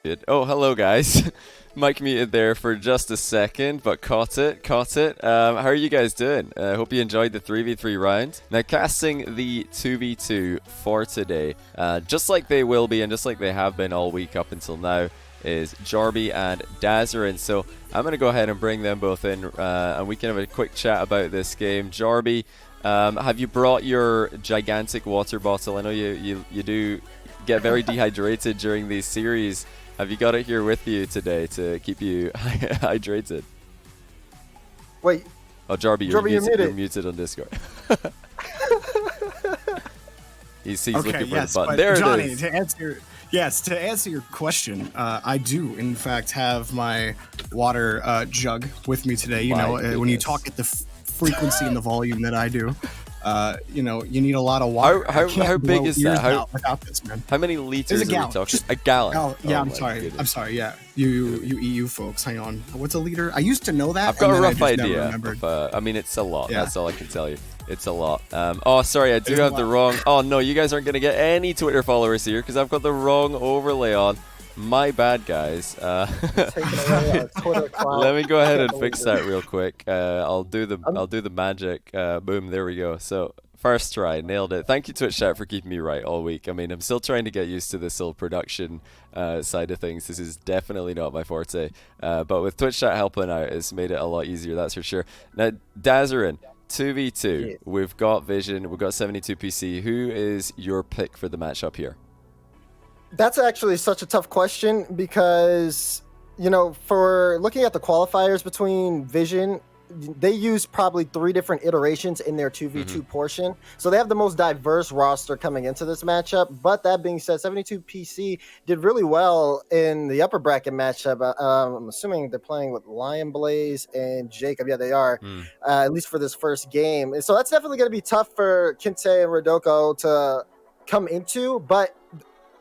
Good. Oh, hello guys. Mike muted there for just a second, but caught it. How are you guys doing? Hope you enjoyed the 3v3 round. Now, casting the 2v2 for today, just like they will be and just like they have been all week up until now, is Jarby and Dazarin. So I'm going to go ahead and bring them both in, and we can have a quick chat about this game. Jarby, have you brought your gigantic water bottle? I know you do get very dehydrated during these series. Have you got it here with you today to keep you hydrated? Wait. Oh, Jarby, you're muted on Discord. he's okay, looking for the yes, button. There Johnny, it is. To answer your question, I do in fact have my water jug with me today. You know, when you talk at the frequency and the volume that I do, you know, you need a lot of water. How big is that? Without this, man. How many liters are we talking? Just a gallon. Oh, yeah, I'm sorry. Yeah, you EU folks, hang on. What's a liter? I used to know that. I've got a rough idea. I mean, it's a lot. Yeah. That's all I can tell you. It's a lot. Oh, sorry, I do have the wrong. Oh no, you guys aren't gonna get any Twitter followers here because I've got the wrong overlay on. My bad, guys. Let me go ahead and fix that real quick. I'll do the magic. Boom, there we go. So first try, nailed it. Thank you, Twitch chat, for keeping me right all week. I mean, I'm still trying to get used to this whole production side of things. This is definitely not my forte. But with Twitch chat helping out, it's made it a lot easier. That's for sure. Now, Dazarin, 2v2. Yeah. We've got Vision. We've got 72 PC. Who is your pick for the matchup here? That's actually such a tough question because, you know, for looking at the qualifiers between Vision, they use probably 3 different iterations in their 2v2 portion. So they have the most diverse roster coming into this matchup. But that being said, 72 PC did really well in the upper bracket matchup. I'm assuming they're playing with Lion Blaze and Jacob. Yeah, they are, at least for this first game. And so that's definitely going to be tough for Kinte and Rodoko to come into. But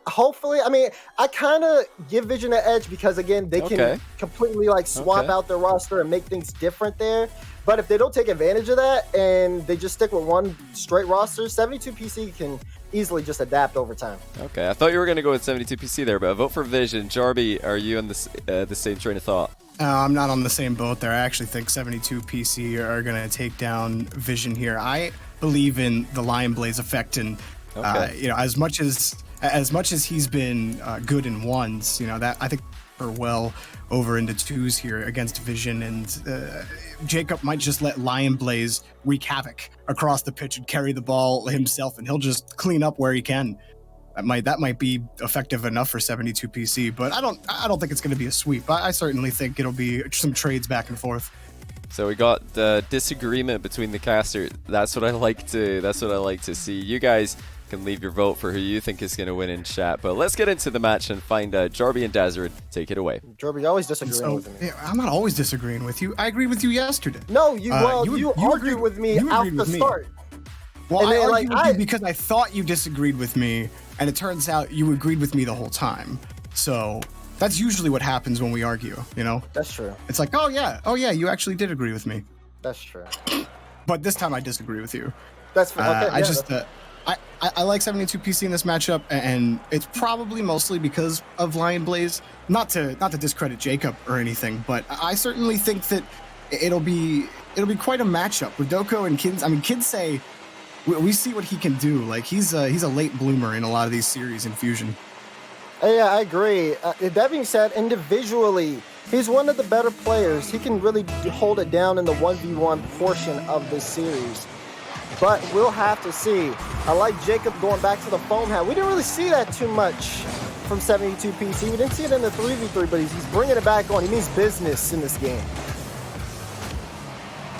hopefully, I mean, I kind of give Vision an edge because, again, they can completely like swap out their roster and make things different there. But if they don't take advantage of that and they just stick with one straight roster, 72 PC can easily just adapt over time. Okay, I thought you were going to go with 72 PC there, but I vote for Vision. Jarby, are you on the same train of thought? I'm not on the same boat there. I actually think 72 PC are going to take down Vision here. I believe in the Lion Blaze effect, and you know, as much as he's been good in ones, you know, that I think are well over into twos here against Vision, and Jacob might just let Lion Blaze wreak havoc across the pitch and carry the ball himself, and he'll just clean up where he can. That might be effective enough for 72 PC, but I don't think it's going to be a sweep. I certainly think it'll be some trades back and forth. So we got the disagreement between the casters. That's what I like to see. You guys can leave your vote for who you think is going to win in chat, but let's get into the match and find out. Jarby and Dazarin, take it away. Jarby, always disagreeing with me. I'm not always disagreeing with you. I agreed with you yesterday. No, you argued with me out the start. Well, I argued with you because I thought you disagreed with me, and it turns out you agreed with me the whole time. So that's usually what happens when we argue, you know? That's true. It's like, oh yeah, you actually did agree with me. That's true. But this time I disagree with you. That's okay. I like 72 PC in this matchup, and it's probably mostly because of Lion Blaze. Not to discredit Jacob or anything, but I certainly think that it'll be quite a matchup. Rodoko and Kinsei, we see what he can do. Like he's a late bloomer in a lot of these series in Fusion. Yeah, I agree. That being said, individually, he's one of the better players. He can really hold it down in the 1v1 portion of this series. But we'll have to see. I like Jacob going back to the foam hat. We didn't really see that too much from 72 PC. We didn't see it in the 3v3, but he's bringing it back on. He means business in this game.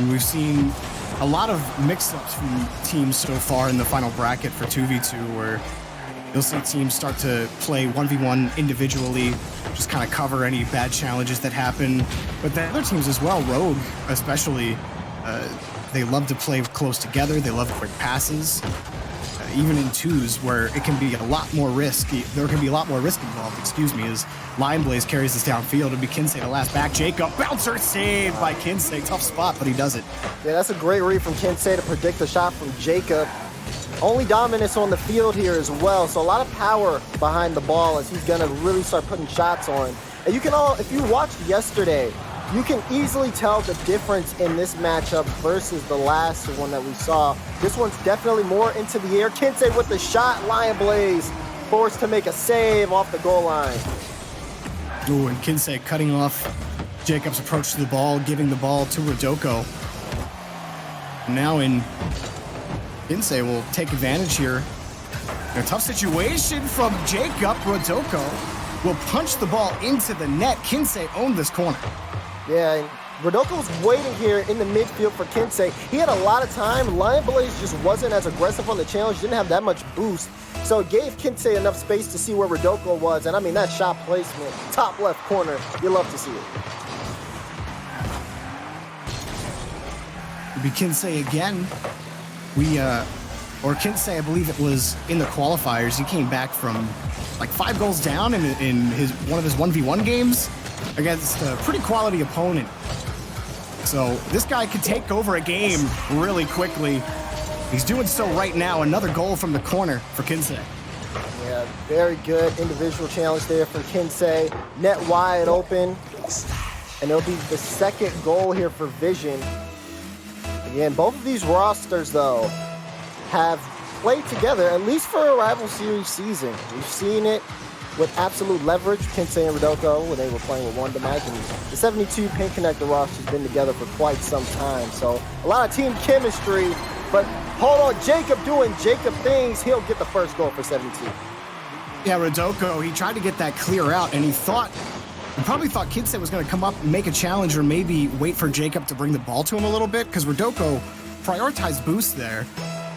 We've seen a lot of mix-ups from teams so far in the final bracket for 2v2, where you'll see teams start to play 1v1 individually, just kind of cover any bad challenges that happen. But the other teams as well, Rogue especially, they love to play close together. They love quick passes. Even in twos, where it can be a lot more risky. There can be a lot more risk involved, as Lion Blaze carries this downfield. It'll be Kinsei the last back. Jacob, bouncer saved by Kinsei. Tough spot, but he does it. Yeah, that's a great read from Kinsei to predict the shot from Jacob. only dominance on the field here as well. So a lot of power behind the ball as he's gonna really start putting shots on. And you can all, if you watched yesterday, you can easily tell the difference in this matchup versus the last one that we saw. This one's definitely more into the air. Kinsey with the shot, Lion Blaze forced to make a save off the goal line. Ooh, and Kinsey cutting off Jacob's approach to the ball, giving the ball to Rodoko. Now Kinsey will take advantage here. A tough situation from Jacob. Rodoko will punch the ball into the net. Kinsey owned this corner. Yeah, and Rodoko was waiting here in the midfield for Kinsey. He had a lot of time. Lion Blaze just wasn't as aggressive on the challenge, didn't have that much boost. So it gave Kinsey enough space to see where Rodoko was. And I mean, that shot placement, top left corner, you love to see it. It'll be Kinsey again. Kinsey, I believe it was in the qualifiers. He came back from like 5 goals down in one of his 1v1 games against a pretty quality opponent. So this guy could take over a game really quickly. He's doing so right now. Another goal from the corner for Kinsey. Yeah, very good individual challenge there for Kinsey. Net wide open. And it'll be the second goal here for Vision. Again, both of these rosters, though, have played together, at least for a rival series season. We've seen it with absolute leverage, Kinsey and Rodoko, when they were playing with one Mike, and the 72 Pin Connector roster's been together for quite some time. So a lot of team chemistry, but hold on, Jacob doing Jacob things. He'll get the first goal for 72. Yeah, Rodoko, he tried to get that clear out, and he probably thought Kinsey was going to come up and make a challenge or maybe wait for Jacob to bring the ball to him a little bit, because Rodoko prioritized boost there.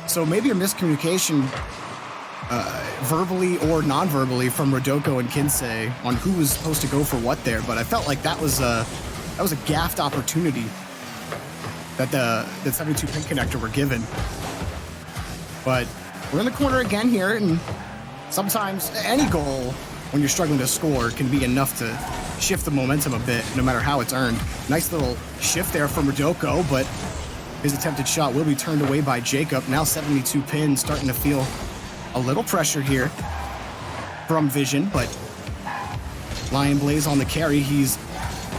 So maybe a miscommunication verbally or non-verbally from Rodoko and Kinsey on who was supposed to go for what there, but I felt like that was a gaffed opportunity that the 72 Pin Connector were given. But we're in the corner again here, and sometimes any goal when you're struggling to score can be enough to shift the momentum a bit, no matter how it's earned. Nice little shift there from Rodoko, but his attempted shot will be turned away by Jacob. Now 72 Pin starting to feel a little pressure here from Vision, but Lion Blaze on the carry. He's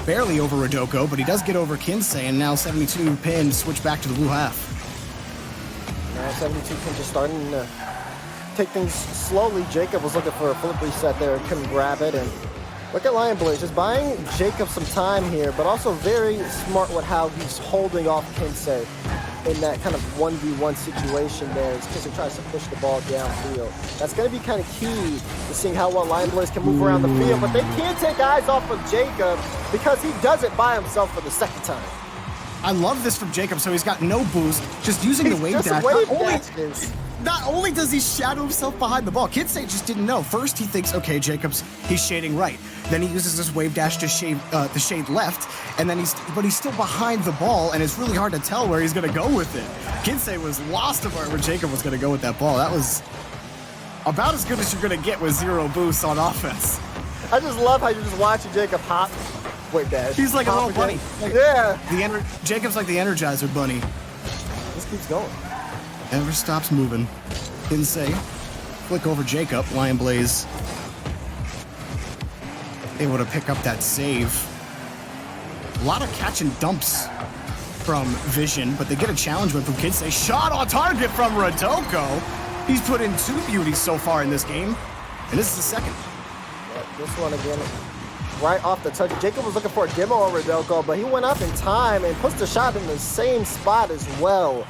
barely over Rodoko, but he does get over Kinsey, and now 72 Pin switch back to the blue half. Now 72 Pin just starting to take things slowly. Jacob was looking for a flip reset there and couldn't grab it, and look at Lion Blaze just buying Jacob some time here, but also very smart with how he's holding off Kinsey in that kind of 1v1 situation there as Kinsey tries to push the ball downfield. That's going to be kind of key to seeing how well Lion Blaze can move around the field, but they can't take eyes off of Jacob because he does it by himself for the second time. I love this from Jacob, so he's got no boost, just using the wave dash. Not only does he shadow himself behind the ball, Kinsey just didn't know. First, he thinks, okay, he's shading right. Then he uses his wave dash to shade left, and then he's still behind the ball, and it's really hard to tell where he's going to go with it. Kinsey was lost about where Jacob was going to go with that ball. That was about as good as you're going to get with 0 boosts on offense. I just love how you're just watching Jacob hop. Wave dash. He's like a little bunny. Yeah. Jacob's like the Energizer Bunny. This keeps going. Never stops moving. Kinsey, flick over Jacob. Lion Blaze able to pick up that save. A lot of catch and dumps from Vision, but they get a challenge win from Kinsey. Shot on target from Rodoko. He's put in 2 beauties so far in this game, and this is the second. Yeah, this one again, right off the touch. Jacob was looking for a demo on Rodoko, but he went up in time and puts the shot in the same spot as well.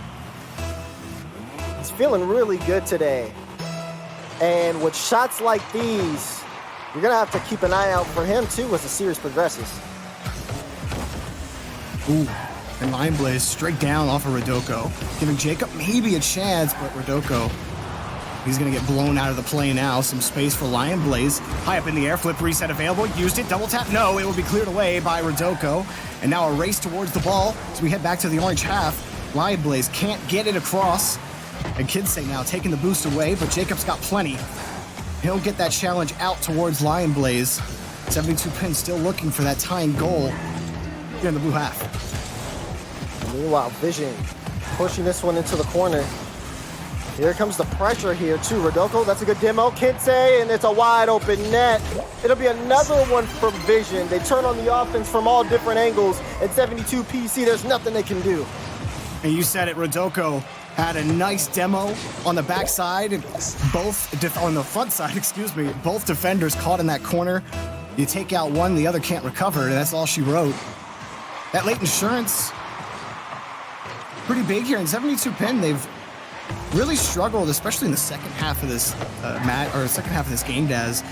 He's feeling really good today. And with shots like these, you're going to have to keep an eye out for him, too, as the series progresses. Ooh, and Lion Blaze straight down off of Rodoko, giving Jacob maybe a chance, but Rodoko, he's going to get blown out of the play now. Some space for Lion Blaze. High up in the air, flip reset available. Used it, double tap. No, it will be cleared away by Rodoko. And now a race towards the ball as we head back to the orange half. Lion Blaze can't get it across. And Kinsey now taking the boost away, but Jacob's got plenty. He'll get that challenge out towards Lion Blaze. 72 Pin still looking for that tying goal here in the blue half. Meanwhile, Vision pushing this one into the corner. Here comes the pressure here too. Rodoko, that's a good demo. Kinsey, and it's a wide open net. It'll be another one from Vision. They turn on the offense from all different angles. At 72 PC, there's nothing they can do. And you said it, Rodoko had a nice demo on the backside. On the front side, excuse me, both defenders caught in that corner. You take out one, the other can't recover. That's all she wrote. That late insurance, pretty big here. In 72 pin, they've really struggled, especially in the second half of this game, Daz,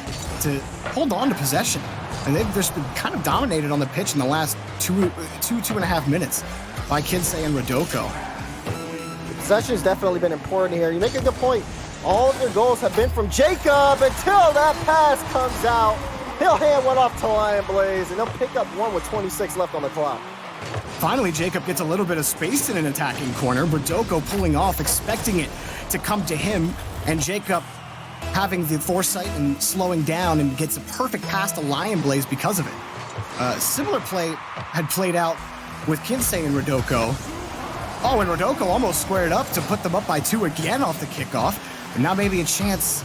to hold on to possession. And they've just been kind of dominated on the pitch in the last two and a half minutes by Kinsey and Rodoko. Possession's definitely been important here. You make a good point. All of their goals have been from Jacob until that pass comes out. He'll hand one off to Lion Blaze, and they'll pick up one with 26 left on the clock. Finally, Jacob gets a little bit of space in an attacking corner. Rodoko pulling off, expecting it to come to him, and Jacob having the foresight and slowing down and gets a perfect pass to Lion Blaze because of it. Similar play had played out with Kinsey and Rodoko. Oh, and Rodoko almost squared up to put them up by 2 again off the kickoff. And now maybe a chance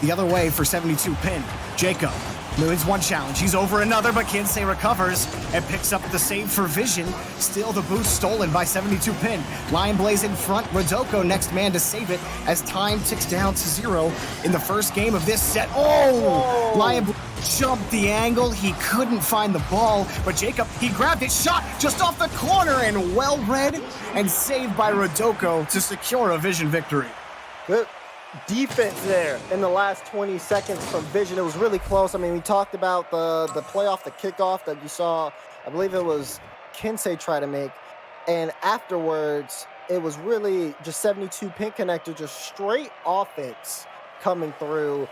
the other way for 72 pin. Jacob wins one challenge. He's over another, but Kinsey recovers and picks up the save for Vision. Still the boost stolen by 72 pin. Lion Blaze in front. Rodoko next man to save it as time ticks down to 0 in the first game of this set. Oh! Lion Blaze jumped the angle. He couldn't find the ball, but Jacob, he grabbed it, shot just off the corner, and well read and saved by Rodoko to secure a Vision victory. Good defense there in the last 20 seconds from Vision. It was really close. I mean, we talked about the play off the kickoff that you saw. I believe it was Kinsey try to make. And afterwards, it was really just 72 pin connector, just straight offense coming through.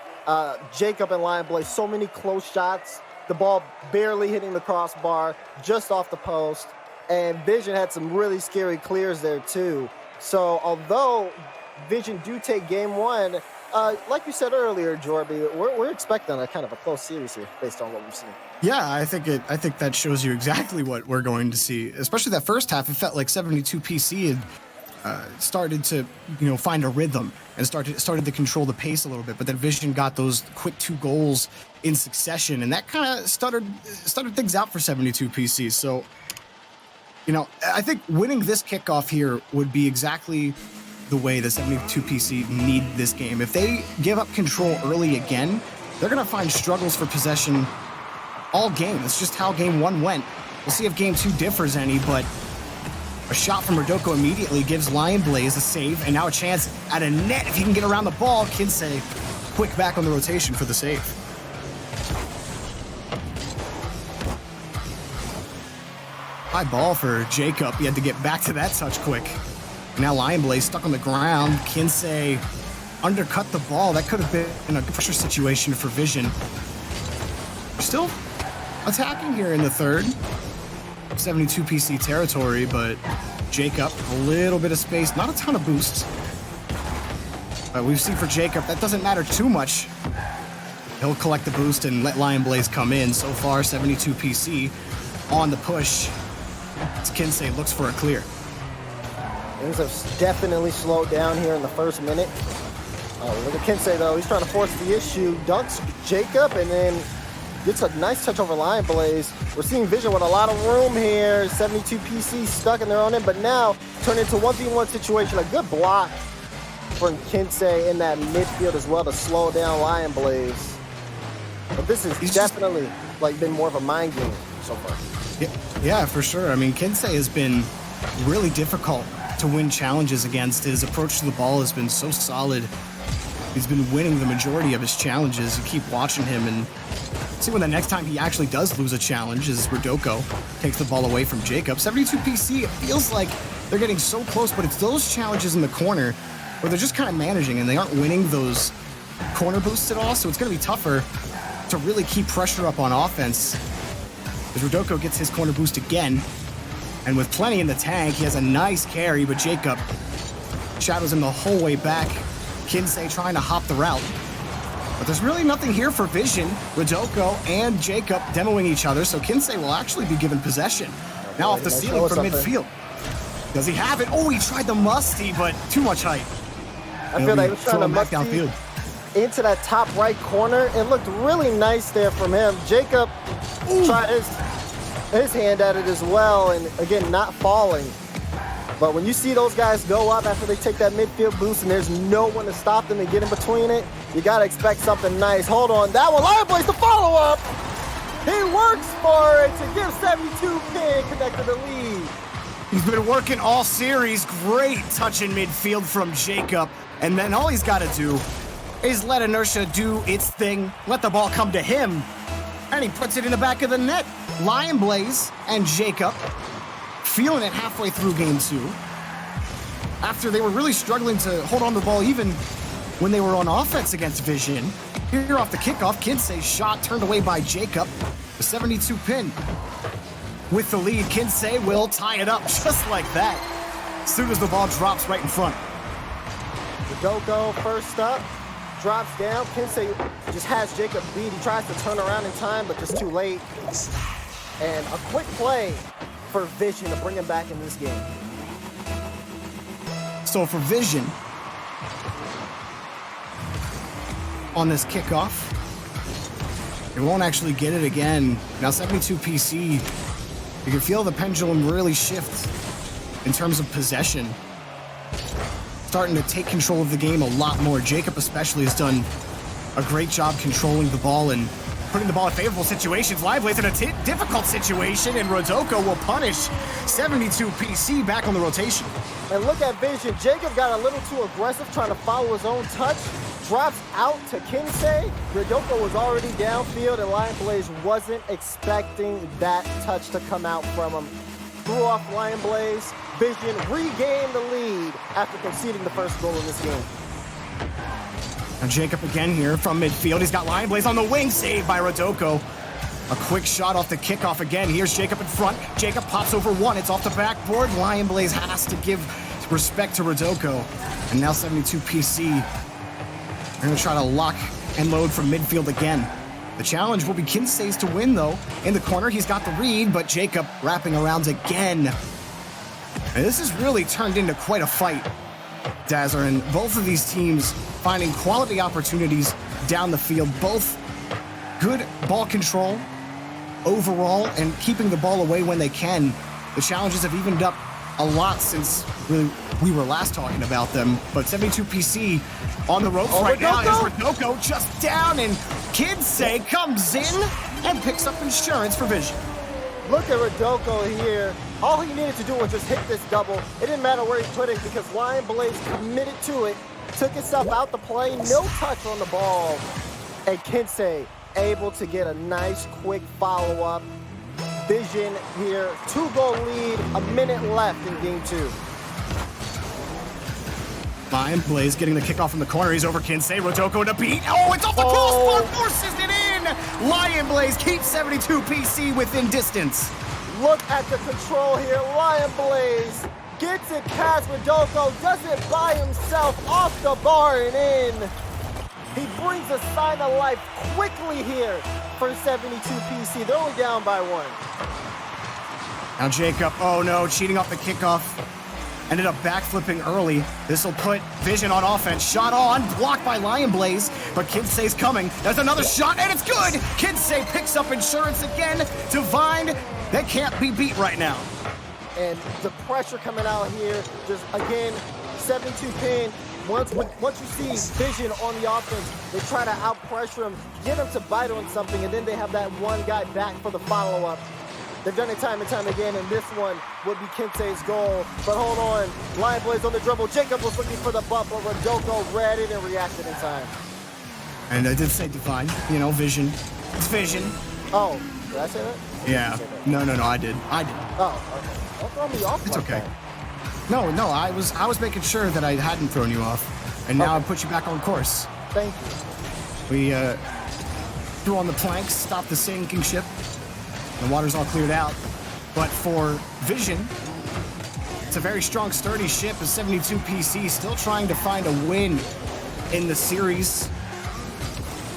Jacob and Lion Blaze, so many close shots. The ball barely hitting the crossbar, just off the post. And Vision had some really scary clears there too. So although Vision do take game one, like you said earlier, Jorby, we're expecting a kind of a close series here based on what we've seen. Yeah, I think that shows you exactly what we're going to see. Especially that first half, it felt like 72 PC had started to find a rhythm and started to control the pace a little bit. But then Vision got those quick 2 goals in succession, and that kind of stuttered things out for 72 PC. So, I think winning this kickoff here would be exactly the way the 72 PC need this game. If they give up control early again, they're going to find struggles for possession all game. That's just how game 1 went. We'll see if game 2 differs any, but a shot from Rodoko immediately gives Lion Blaze a save, and now a chance at a net if he can get around the ball. Kinsey quick back on the rotation for the save. High ball for Jacob. He had to get back to that touch quick. Now Lion Blaze stuck on the ground. Kinsey undercut the ball. That could have been in a pressure situation for Vision. Still attacking here in the third. 72 PC territory, but Jacob, a little bit of space, not a ton of boosts. But we've seen for Jacob, that doesn't matter too much. He'll collect the boost and let Lion Blaze come in. So far, 72 PC on the push. As Kinsey looks for a clear. Things have definitely slowed down here in the first minute. Look at Kinsey, though. He's trying to force the issue. Dunks Jacob and then gets a nice touch over Lion Blaze. We're seeing Vision with a lot of room here. 72 PC stuck in their own end, but now turned into 1v1 situation. A good block from Kinsey in that midfield as well to slow down Lion Blaze. But this has definitely been more of a mind game so far. Yeah, for sure. I mean, Kinsey has been really difficult to win challenges against. His approach to the ball has been so solid. He's been winning the majority of his challenges. You keep watching him and see when the next time he actually does lose a challenge is Rodoko takes the ball away from Jacob. 72 PC, it feels like they're getting so close, but it's those challenges in the corner where they're just kind of managing and they aren't winning those corner boosts at all, so it's going to be tougher to really keep pressure up on offense. As Rodoko gets his corner boost again, and with plenty in the tank, he has a nice carry, but Jacob shadows him the whole way back. Kinsey trying to hop the route. But there's really nothing here for Vision. Rodoko and Jacob demoing each other, so Kinsey will actually be given possession. Now off the ceiling from midfield. Does he have it? Oh, he tried the musty, but too much height. I feel like he was trying to back must downfield into that top right corner. It looked really nice there from him. Jacob tried his hand at it as well, and again, not falling. But when you see those guys go up after they take that midfield boost and there's no one to stop them and get in between it, you got to expect something nice. Hold on. That one, Lion Blaze, the follow-up. He works for it to give 72 Pin connected the lead. He's been working all series. Great touch in midfield from Jacob. And then all he's got to do is let inertia do its thing, let the ball come to him, and he puts it in the back of the net. Lion Blaze and Jacob feeling it halfway through game 2. After they were really struggling to hold on to the ball even when they were on offense against Vision. Here off the kickoff, Kinsey's shot turned away by Jacob. The 72 Pin with the lead. Kinsey will tie it up just like that as soon as the ball drops right in front. Rodoko first up, drops down. Kinsey just has Jacob beat. He tries to turn around in time, but just too late. And a quick play for Vision to bring him back in this game. So for Vision, on this kickoff, they won't actually get it again. Now 72 PC, you can feel the pendulum really shift in terms of possession. Starting to take control of the game a lot more. Jacob especially has done a great job controlling the ball and putting the ball in favorable situations. Lion Blaze in a difficult situation, and Rodoko will punish 72 PC back on the rotation. And look at Vision. Jacob got a little too aggressive trying to follow his own touch. Drops out to Kinsey. Rodoko was already downfield, and Lion Blaze wasn't expecting that touch to come out from him. Threw off Lion Blaze. Vision regained the lead after conceding the first goal in this game. Now Jacob again here from midfield. He's got Lion Blaze on the wing, saved by Rodoko. A quick shot off the kickoff again. Here's Jacob in front. Jacob pops over one. It's off the backboard. Lion Blaze has to give respect to Rodoko. And now 72 PC. They're going to try to lock and load from midfield again. The challenge will be Kinsey's to win, though. In the corner, he's got the read, but Jacob wrapping around again. And this has really turned into quite a fight, Dazzler, and both of these teams finding quality opportunities down the field. Both good ball control overall and keeping the ball away when they can. The challenges have evened up a lot since really we were last talking about them. But 72 PC on the ropes right now. Is Rodoko just down, and Kinsey comes in and picks up insurance for Vision. Look at Rodoko here. All he needed to do was just hit this double. It didn't matter where he put it because Lion Blaze committed to it, took himself out the play, no touch on the ball. And Kinsey able to get a nice quick follow-up. Vision here, 2-goal lead, a minute left in game 2. Lion Blaze getting the kickoff from the corner. He's over Kinsey. Rodoko to beat. Oh, it's off the crossbar, forces it in. Lion Blaze keeps 72 PC within distance. Look at the control here. Lion Blaze gets it past Rodoko, does it by himself off the bar and in. He brings a sign of life quickly here for 72 PC. They're only down by 1. Now Jacob, oh no, cheating off the kickoff. Ended up backflipping early. This will put Vision on offense. Shot on, blocked by Lion Blaze, but Kinsey's coming. There's another shot, and it's good! Kinsey picks up insurance again. Divine, they can't be beat right now. And the pressure coming out here, just again, 72 Pin. Once you see Vision on the offense, they try to out-pressure him, get him to bite on something, and then they have that one guy back for the follow-up. They've done it time and time again, and this one would be Kinsey's goal. But hold on, Lion Blaze on the dribble. Jacob was looking for the bump, but Rodoko read it and reacted in time. And I did say Divine, Vision. It's Vision. Oh, did I say that? Yeah. No, I did. Oh, okay. Don't throw me off. It's like okay. that. No, I was making sure that I hadn't thrown you off, and now I put you back on course. Thank you. We threw on the planks, stopped the sinking ship. The water's all cleared out. But for Vision, it's a very strong, sturdy ship. A 72 PC still trying to find a win in the series.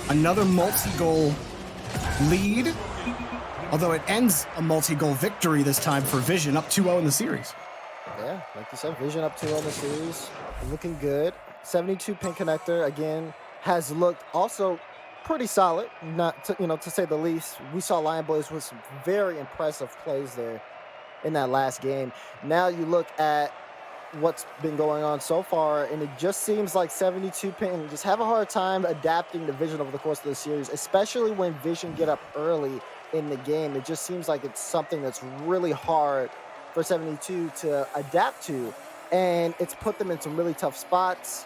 Another multi-goal lead, although it ends a multi-goal victory this time for Vision, up 2-0 in the series. Yeah, like you said, Vision up 2 on the series. Looking good. 72 pin connector, again, has looked also pretty solid, not to, to say the least. We saw Lion Blaze with some very impressive plays there in that last game. Now you look at what's been going on so far, and it just seems like 72 pin just have a hard time adapting to Vision over the course of the series, especially when Vision get up early in the game. It just seems like it's something that's really hard for 72 to adapt to, and it's put them in some really tough spots.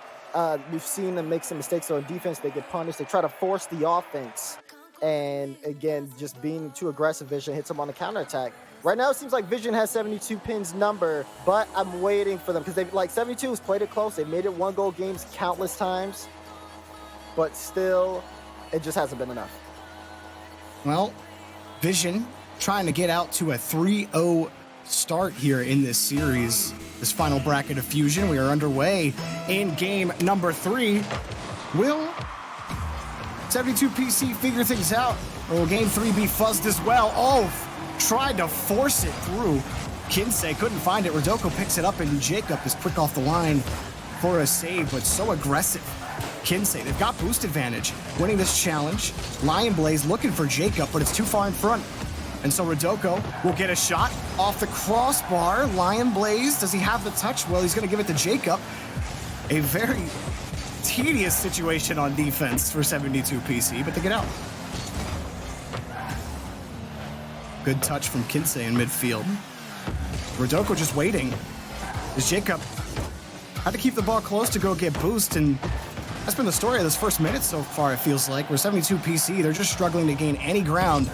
We've seen them make some mistakes on defense. They get punished. They try to force the offense, and again, just being too aggressive, Vision hits them on the counterattack. Right now, it seems like Vision has 72 pin's number, but I'm waiting for them because they 72 has played it close. They've made it 1-goal games countless times, but still, it just hasn't been enough. Well, Vision trying to get out to a 3-0 start here in this series. This final bracket of Fusion, we are underway in game number 3. Will 72 PC figure things out, or will game 3 be fuzzed as well? Oh, tried to force it through. Kinsey couldn't find it. Rodoko picks it up, and Jacob is quick off the line for a save, but so aggressive. Kinsey, they've got boost advantage, winning this challenge. Lion Blaze looking for Jacob, but it's too far in front. And so Rodoko will get a shot off the crossbar. Lion Blaze, does he have the touch? Well, he's going to give it to Jacob. A very tedious situation on defense for 72 PC, but they get out. Good touch from Kinsey in midfield. Rodoko just waiting. As Jacob had to keep the ball close to go get boost, and that's been the story of this first minute so far, it feels like. Where 72 PC, they're just struggling to gain any ground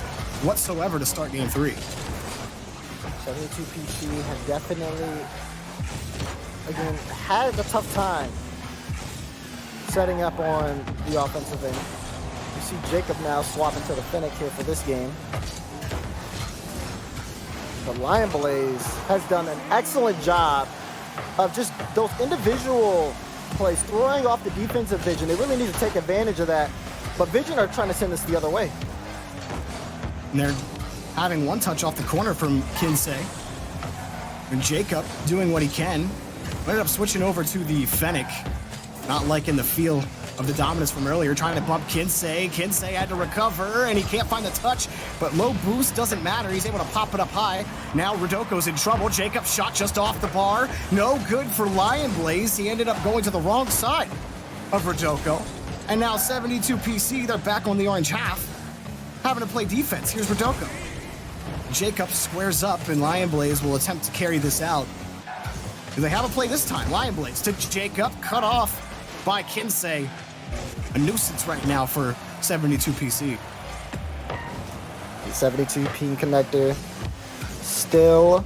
whatsoever to start game 3. 72 PC have definitely, again, had a tough time setting up on the offensive end. You see Jacob now swapping to the Fennec here for this game. The Lion Blaze has done an excellent job of just those individual plays, throwing off the defensive Vision. They really need to take advantage of that, but Vision are trying to send this the other way. And they're having one touch off the corner from Kinsey. And Jacob doing what he can. Ended up switching over to the Fennec. Not liking the feel of the dominance from earlier, trying to bump Kinsey. Kinsey had to recover, and he can't find the touch, but low boost doesn't matter. He's able to pop it up high. Now Rodoko's in trouble. Jacob's shot just off the bar. No good for Lion Blaze. He ended up going to the wrong side of Rodoko. And now 72 PC, they're back on the orange half, having to play defense. Here's Rodoko. Jacob squares up, and Lion Blaze will attempt to carry this out. Do they have a play this time? Lion Blaze to Jacob, cut off by Kinsey. A nuisance right now for 72 PC. The 72 pin connector still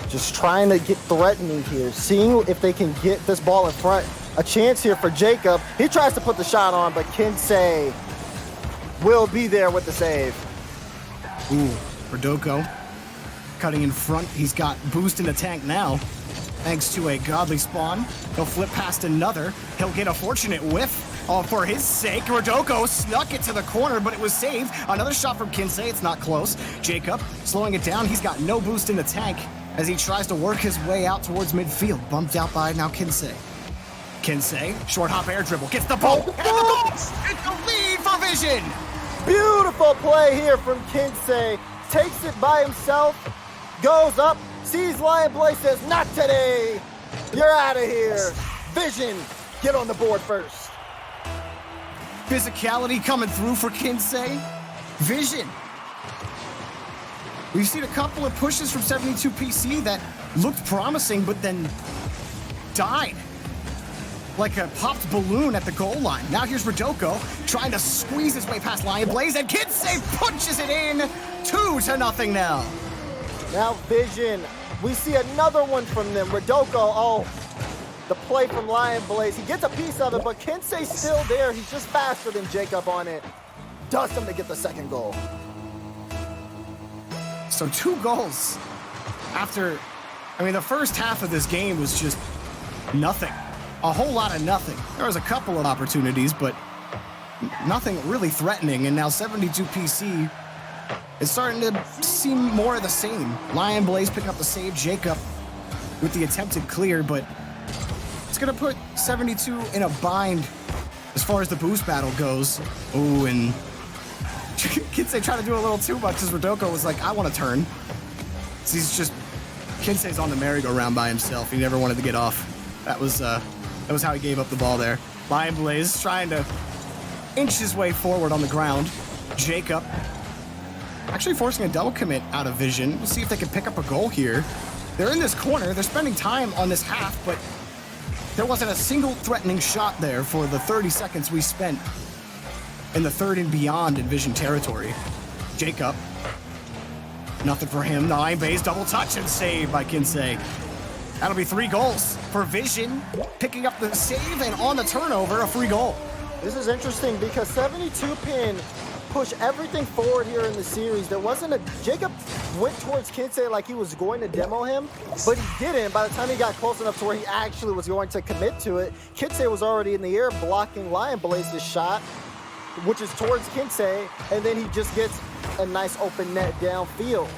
just trying to get threatening here, seeing if they can get this ball in front. A chance here for Jacob. He tries to put the shot on, but Kinsey will be there with the save. Ooh, Rodoko cutting in front. He's got boost in the tank now, thanks to a godly spawn. He'll flip past another. He'll get a fortunate whiff for his sake. Rodoko snuck it to the corner, but it was saved. Another shot from Kinsey. It's not close. Jacob slowing it down. He's got no boost in the tank as he tries to work his way out towards midfield. Bumped out by now Kinsey. Kinsey, short hop air dribble, gets the ball. And the goal! It's the lead for Vision. Beautiful play here from Kinsey. Takes it by himself, goes up, sees Lion Blaze, says, "Not today. You're out of here." Vision, get on the board first. Physicality coming through for Kinsey. Vision. We've seen a couple of pushes from 72 PC that looked promising, but then died like a popped balloon at the goal line. Now here's Rodoko trying to squeeze his way past Lion Blaze, and Kinsey punches it in. 2-0 now. Now Vision, we see another one from them. Rodoko, oh, the play from Lion Blaze. He gets a piece of it, but Kinsey's still there. He's just faster than Jacob on it. Does him to get the second goal. So 2 goals after, the first half of this game was just nothing. A whole lot of nothing. There was a couple of opportunities, but nothing really threatening. And now 72 PC is starting to seem more of the same. Lion Blaze picking up the save. Jacob with the attempted clear, but it's going going to put 72 in a bind as far as the boost battle goes. Oh, and Kinsei trying to do a little too much as Rodoko was like, I want to turn. So he's just, Kinsei's on the merry-go-round by himself. He never wanted to get off. That was how he gave up the ball there. Lion Blaze trying to inch his way forward on the ground. Jacob actually forcing a double commit out of Vision. We'll see if they can pick up a goal here. They're in this corner. They're spending time on this half, but there wasn't a single threatening shot there for the 30 seconds we spent in the third and beyond in Vision territory. Jacob, nothing for him. Lion Blaze double touch and save by Kinsei. That'll be 3 goals for Vision, picking up the save and on the turnover, a free goal. This is interesting because 72 pin pushed everything forward here in the series. There wasn't a, Jacob went towards Kinsei like he was going to demo him, but he didn't. By the time he got close enough to where he actually was going to commit to it, Kinsei was already in the air blocking Lion Blaze's shot, which is towards Kinsei, and then he just gets a nice open net downfield.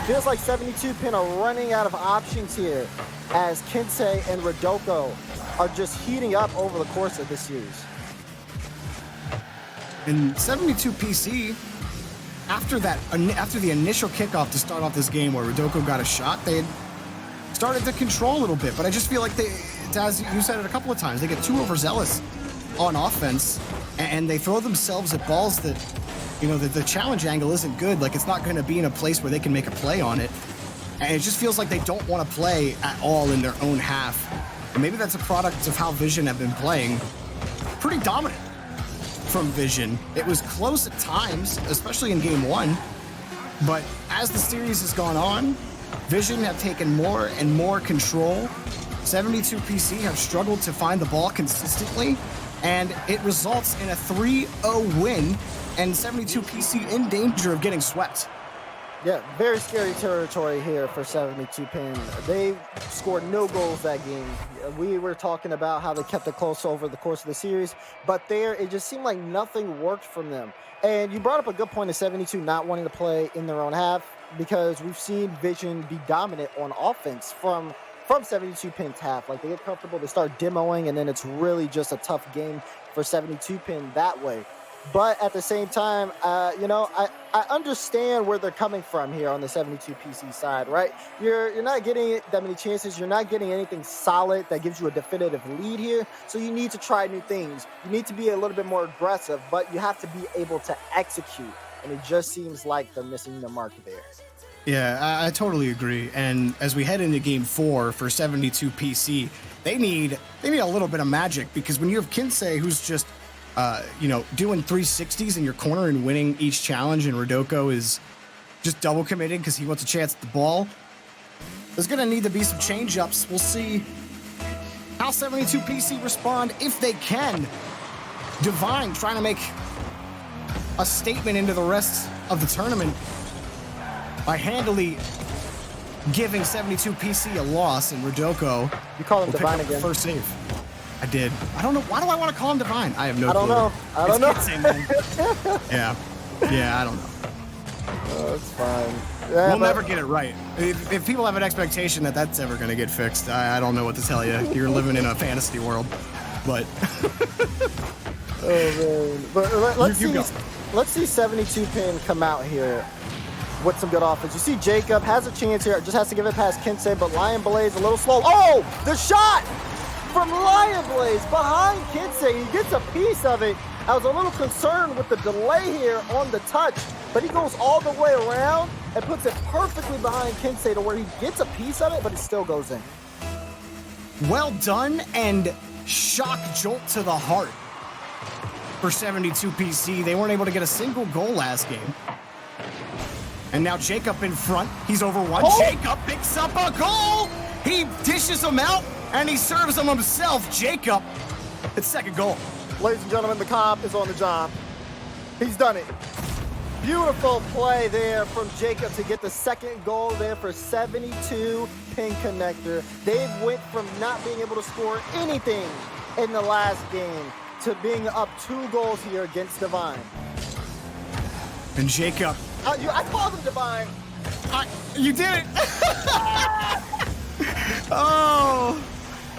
Feels like 72 pin are running out of options here as Kinsei and Rodoko are just heating up over the course of this series. And 72 PC, after the initial kickoff to start off this game where Rodoko got a shot, they had started to control a little bit, but I just feel like they, as you said it a couple of times, they get too overzealous on offense and they throw themselves at balls that, you know, the challenge angle isn't good. Like, it's not going to be in a place where they can make a play on it. And it just feels like they don't want to play at all in their own half. And maybe that's a product of how Vision have been playing. Pretty dominant from Vision. It was close at times, especially in game 1. But as the series has gone on, Vision have taken more and more control. 72 PC have struggled to find the ball consistently, and it results in a 3-0 win, and 72 PC in danger of getting swept. Yeah, very scary territory here for 72 pin. They scored no goals that game. We were talking about how they kept it close over the course of the series, but there it just seemed like nothing worked from them. And you brought up a good point of 72 not wanting to play in their own half, because we've seen Vision be dominant on offense from 72 pin's half. Like, they get comfortable, they start demoing, and then it's really just a tough game for 72 pin that way. But at the same time, you know, I understand where they're coming from here on the 72 PC side, right? You're not getting that many chances. You're not getting anything solid that gives you a definitive lead here. So you need to try new things. You need to be a little bit more aggressive, but you have to be able to execute. And it just seems like they're missing the mark there. Yeah, I totally agree. And as we head into game 4 for 72 PC, they need a little bit of magic, because when you have Kinsei, who's just you know, doing 360s in your corner and winning each challenge, and Rodoko is just double committing because he wants a chance at the ball, there's going to need to be some change-ups. We'll see how 72 PC respond if they can. Divine trying to make a statement into the rest of the tournament by handily giving 72 PC a loss, and Rodoko You call him Divine again. first save. I did. I don't know. Why do I want to call him Divine? I have no clue. I don't know. Kinsei, man. Yeah, I don't know. Oh, it's fine. Yeah, We'll never get it right. If people have an expectation that that's ever going to get fixed, I don't know what to tell you. You're living in a fantasy world. But oh man! But let's see 72 pin come out here with some good offense. You see Jacob has a chance here, just has to give it past Kinsei, but Lion Blaze a little slow. Oh, the shot from Lion Blaze behind Kinsei. He gets a piece of it. I was a little concerned with the delay here on the touch, but he goes all the way around and puts it perfectly behind Kinsei to where he gets a piece of it, but it still goes in. well done, and shock jolt to the heart for 72 PC. They weren't able to get a single goal last game. And now Jacob in front. He's over one. Oh! Jacob picks up a goal. He dishes him out, and he serves him himself. Jacob, it's second goal. Ladies and gentlemen, the cop is on the job. He's done it. Beautiful play there from Jacob to get the second goal there for 72 pin connector. They went from not being able to score anything in the last game to being up 2 goals here against Divine. And Jacob. I called him Divine. You did it. Oh,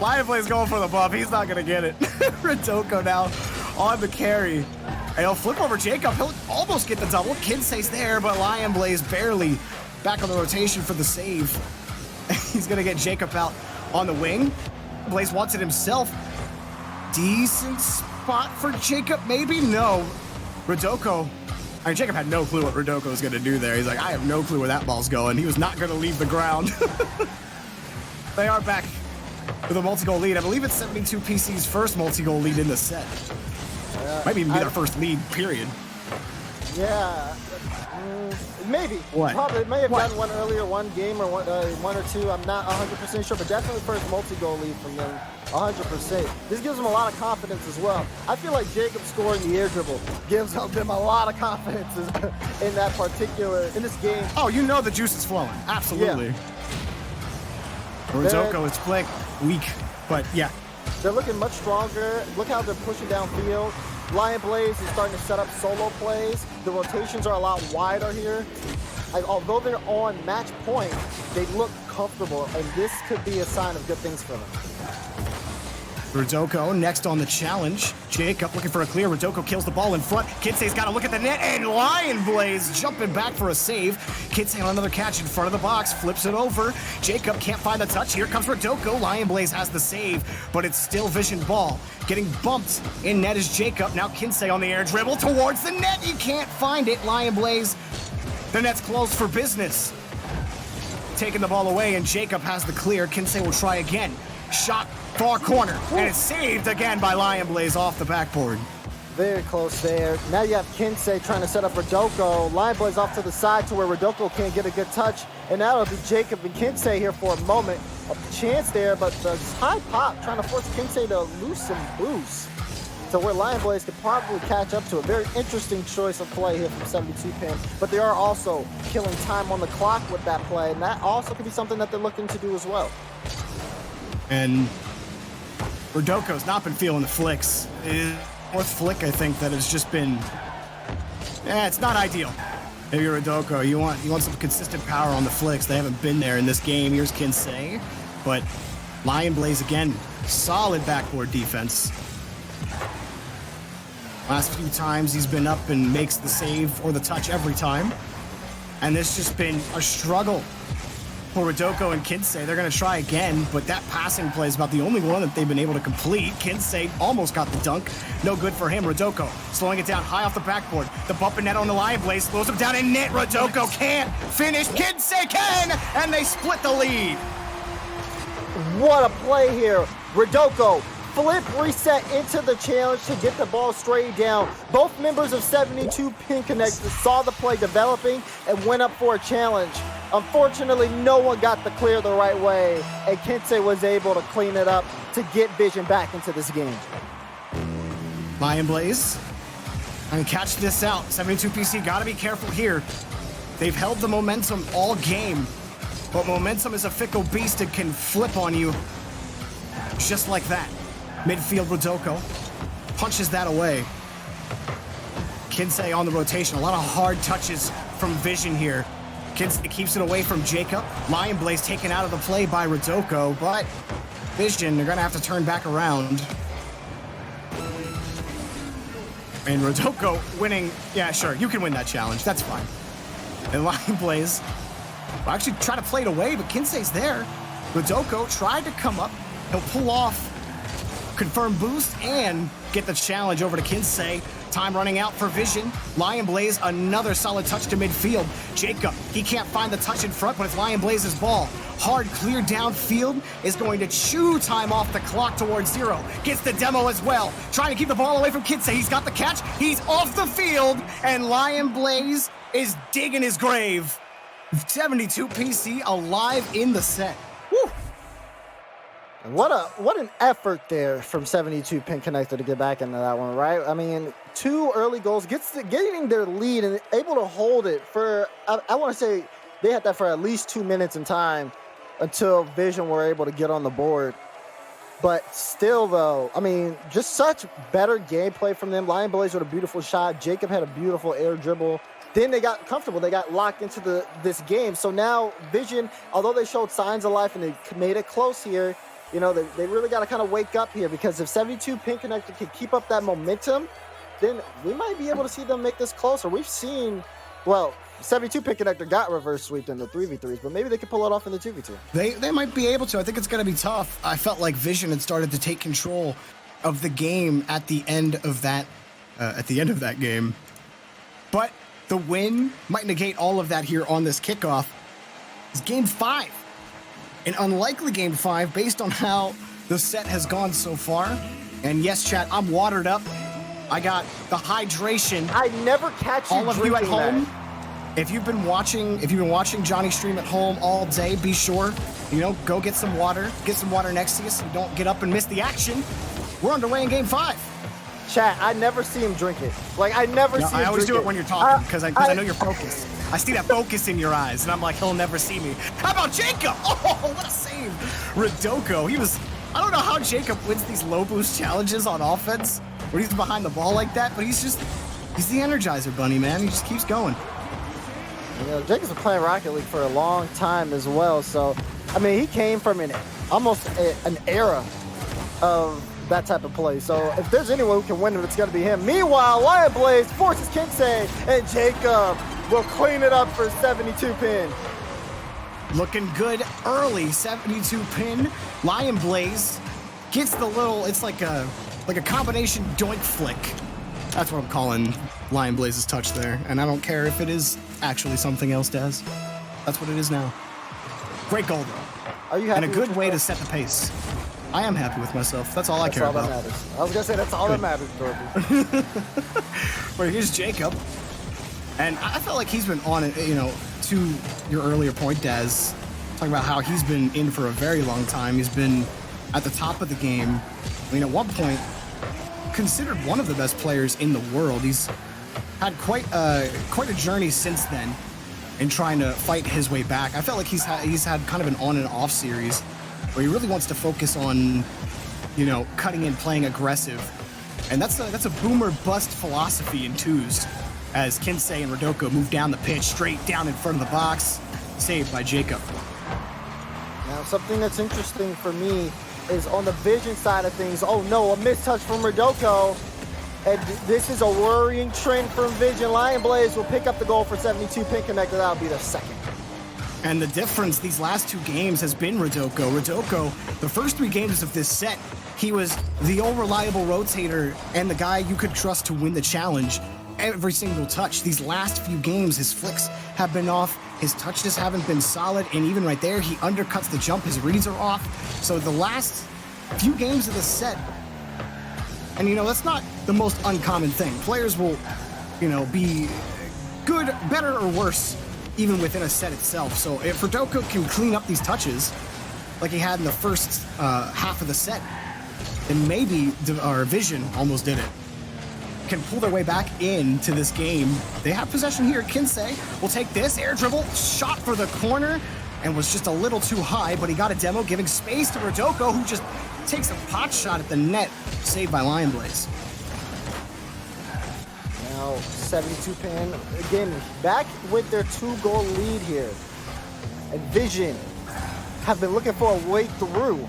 Lion Blaze going for the buff. He's not going to get it. Rodoko now on the carry. And he'll flip over Jacob. He'll almost get the double. Kinsey's there, but Lion Blaze barely back on the rotation for the save. He's going to get Jacob out on the wing. Blaze wants it himself. Decent spot for Jacob, maybe? No. Rodoko. I mean, Jacob had no clue what Rodoko was going to do there. He's like, I have no clue where that ball's going. He was not going to leave the ground. They are back with a multi-goal lead. I believe it's 72 PC's first multi-goal lead in the set. Might even be their first lead, period. Yeah, maybe. What? Probably may have done one earlier, one game or one or two. I'm not 100% sure, but definitely first multi-goal lead from them, 100%. This gives them a lot of confidence as well. I feel like Jacob scoring the air dribble gives them a lot of confidence in that particular, in this game. Oh, you know the juice is flowing. Absolutely. Yeah. Rodoko is playing weak, but yeah. They're looking much stronger. Look how they're pushing downfield. Lion Blaze is starting to set up solo plays. The rotations are a lot wider here. Although they're on match point, they look comfortable, and this could be a sign of good things for them. Rodoko next on the challenge. Jacob looking for a clear. Rodoko kills the ball in front. Kinsey's got to look at the net, and Lion Blaze jumping back for a save. Kinsey on another catch in front of the box, flips it over. Jacob can't find the touch. Here comes Rodoko. Lion Blaze has the save, but it's still vision ball. Getting bumped in net is Jacob. Now Kinsey on the air dribble towards the net. He can't find it. Lion Blaze, the net's closed for business. Taking the ball away, and Jacob has the clear. Kinsey will try again. Shot far corner, and it's saved again by Lion Blaze off the backboard. Very close there. Now you have Kinsey trying to set up Rodoko. Lion Blaze off to the side to where Rodoko can't get a good touch. And that'll be Jacob and Kinsey here for a moment. A chance there, but the high pop trying to force Kinsey to lose some boost. So where Lion Blaze could probably catch up to a very interesting choice of play here from 72 pin. But they are also killing time on the clock with that play. And that also could be something that they're looking to do as well. And Rodoko's not been feeling the flicks. Fourth flick, I think, that has just been... it's not ideal. Maybe Rodoko, you want some consistent power on the flicks. They haven't been there in this game. Here's Kinsey. But Lion Blaze, again, solid backboard defense. Last few times he's been up and makes the save or the touch every time. And this just been a struggle for Rodoko and Kinsey. They're going to try again, but that passing play is about the only one that they've been able to complete. Kinsey almost got the dunk. No good for him. Rodoko slowing it down high off the backboard. The bump and net on the Lion Blaze slows him down in net. Rodoko can't finish. Kinsey can! And they split the lead. What a play here. Rodoko flip reset into the challenge to get the ball straight down. Both members of 72 Pin Connect saw the play developing and went up for a challenge. Unfortunately, no one got the clear the right way, and Kinsey was able to clean it up to get Vision back into this game. Lion Blaze, I mean, catch this out. 72 PC, gotta be careful here. They've held the momentum all game, but momentum is a fickle beast. It can flip on you just like that. Midfield Rodoko punches that away. Kinsey on the rotation. A lot of hard touches from Vision here. Kinsey keeps it away from Jacob. Lion Blaze taken out of the play by Rodoko, but Vision, they're going to have to turn back around. And Rodoko winning. Yeah, sure, you can win that challenge. That's fine. And Lion Blaze will actually try to play it away, but Kinsey's there. Rodoko tried to come up. He'll pull off confirm boost and get the challenge over to Kinsey. Time running out for Vision. Lion Blaze, another solid touch to midfield. Jacob, he can't find the touch in front, but it's Lion Blaze's ball. Hard clear downfield is going to chew time off the clock towards zero. Gets the demo as well. Trying to keep the ball away from Kinsey. He's got the catch. He's off the field, and Lion Blaze is digging his grave. 72 PC alive in the set. Woo! What an effort there from 72 Pin Connector to get back into that one, right? I mean, 2 early goals, getting their lead and able to hold it for, I want to say they had that for at least 2 minutes in time until Vision were able to get on the board. But still, though, I mean, just such better gameplay from them. Lion Blaze with a beautiful shot. Jacob had a beautiful air dribble. Then they got comfortable. They got locked into this game. So now Vision, although they showed signs of life and they made it close here, they really got to kind of wake up here, because if 72 pin connector can keep up that momentum, then we might be able to see them make this closer. We've seen, 72 pin connector got reverse sweeped in the 3v3s, but maybe they could pull it off in the 2v2. They might be able to. I think it's going to be tough. I felt like Vision had started to take control of the game at the end of that game. But the win might negate all of that here on this kickoff. It's game 5. An unlikely game 5 based on how the set has gone so far. And yes, chat, I'm watered up. I got the hydration. I never catch you all of you at home. That. If you've been watching Johnny stream at home all day, be sure, go get some water. Get some water next to you so you don't get up and miss the action. We're underway in game 5. Chat, I never see him drink it. I never see him drink it. I always do it when you're talking, because I know you're focused. I see that focus in your eyes, and I'm like, he'll never see me. How about Jacob? Oh, what a save. Rodoko, I don't know how Jacob wins these low boost challenges on offense, when he's behind the ball like that, but he's the Energizer Bunny, man. He just keeps going. Jacob's been playing Rocket League for a long time as well, so, he came from almost an era of that type of play. So if there's anyone who can win it, it's going to be him. Meanwhile, Lion Blaze forces Kinsey, and Jacob will clean it up for 72 pin. Looking good early, 72 pin. Lion Blaze gets the little, it's like a combination doink flick. That's what I'm calling Lion Blaze's touch there. And I don't care if it is actually something else, Des. That's what it is now. Great goal, though. Are you happy? And a good way to set the pace. I am happy with myself. That's all I care about. That matters. I was going to say, that's all that matters, Dorothy. Well, here's Jacob. And I felt like he's been on it, to your earlier point, Des, talking about how he's been in for a very long time. He's been at the top of the game. At one point, considered one of the best players in the world. He's had quite a journey since then in trying to fight his way back. I felt like he's had kind of an on and off series where he really wants to focus on, cutting in, playing aggressive. And that's a boomer bust philosophy in twos, as Kinsey and Rodoko move down the pitch, straight down in front of the box, saved by Jacob. Now, something that's interesting for me is on the Vision side of things. Oh no, a mistouch from Rodoko. And this is a worrying trend from Vision. Lion Blaze will pick up the goal for 72 pin connector. That'll be their second. And the difference these last 2 games has been Rodoko. Rodoko, the first 3 games of this set, he was the old reliable rotator and the guy you could trust to win the challenge every single touch. These last few games, his flicks have been off, his touches haven't been solid, and even right there, he undercuts the jump, his reads are off. So the last few games of the set, and that's not the most uncommon thing. Players will, be good, better, or worse even within a set itself. So if Rodoko can clean up these touches like he had in the first half of the set, then maybe our Vision almost did it. Can pull their way back into this game. They have possession here. Kinsey will take this air dribble, shot for the corner, and was just a little too high, but he got a demo, giving space to Rodoko, who just takes a pot shot at the net, saved by Lion Blaze. Now 72 pin again, back with their 2-goal lead here, and Vision have been looking for a way through.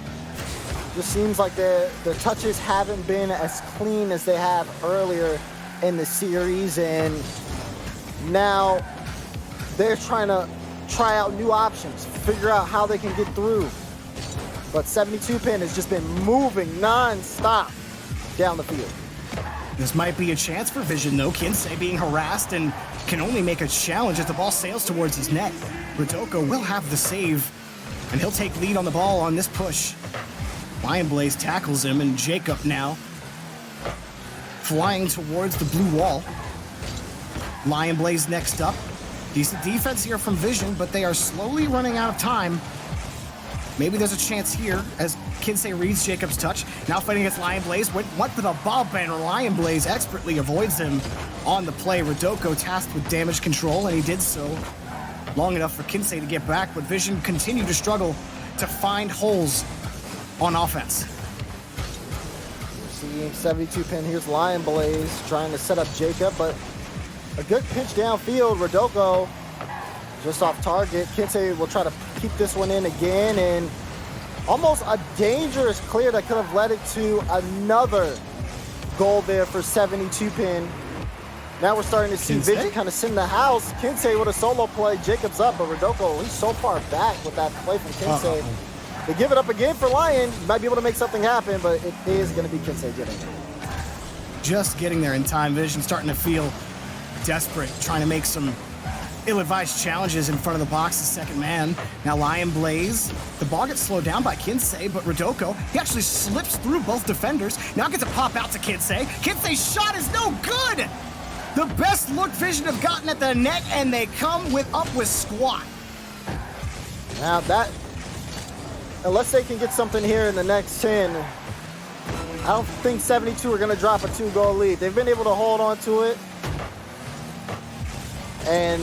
Just seems like their touches haven't been as clean as they have earlier in the series, and now they're trying to try out new options, figure out how they can get through. But 72 pin has just been moving non-stop down the field. This might be a chance for Vision, though. Kinsey being harassed and can only make a challenge as the ball sails towards his net. Rodoko will have the save, and he'll take lead on the ball on this push. Lion Blaze tackles him, and Jacob now flying towards the blue wall. Lion Blaze next up. Decent defense here from Vision, but they are slowly running out of time. Maybe there's a chance here as Kinsey reads Jacob's touch. Now fighting against Lion Blaze. Went for the ball bender. Lion Blaze expertly avoids him on the play. Rodoko tasked with damage control, and he did so long enough for Kinsey to get back, but Vision continued to struggle to find holes on offense. Seeing 72 pin, here's Lion Blaze trying to set up Jacob, but a good pitch downfield. Rodoko just off target. Kinsey will try to keep this one in again, and Almost a dangerous clear that could have led it to another goal there for 72 pin. Now we're starting to see Kinsey? Vision kind of send the house. Kinsey with a solo play. Jacob's up, but Rodoko, he's so far back with that play from Kinsey. They give it up again for Lion. He might be able to make something happen, but it is going to be Kinsey getting it. Just getting there in time. Vision starting to feel desperate, trying to make some ill-advised challenges in front of the box, the second man. Now Lion Blaze. The ball gets slowed down by Kinsey, but Rodoko, he actually slips through both defenders. Now gets a pop out to Kinsey. Kinsey's shot is no good! The best look Vision have gotten at the net, and they come up with squat. Now that, unless they can get something here in the next 10, I don't think 72 are going to drop a 2-goal lead. They've been able to hold on to it. And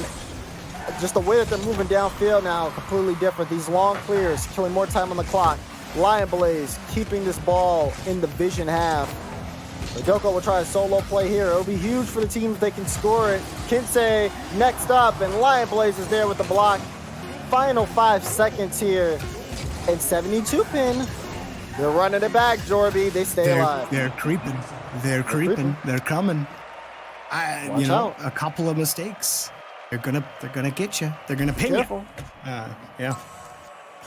just the way that they're moving downfield now, completely different. These long clears, killing more time on the clock. Lion Blaze keeping this ball in the Vision half. Rodoko will try a solo play here. It'll be huge for the team if they can score it. Kinsey next up, and Lion Blaze is there with the block. Final 5 seconds here. And 72 pin. They're running it back, Jorby. They stay alive. They're creeping. They're creeping. They're coming. Watch out. A couple of mistakes. They're gonna get you. They're gonna pin you. Yeah.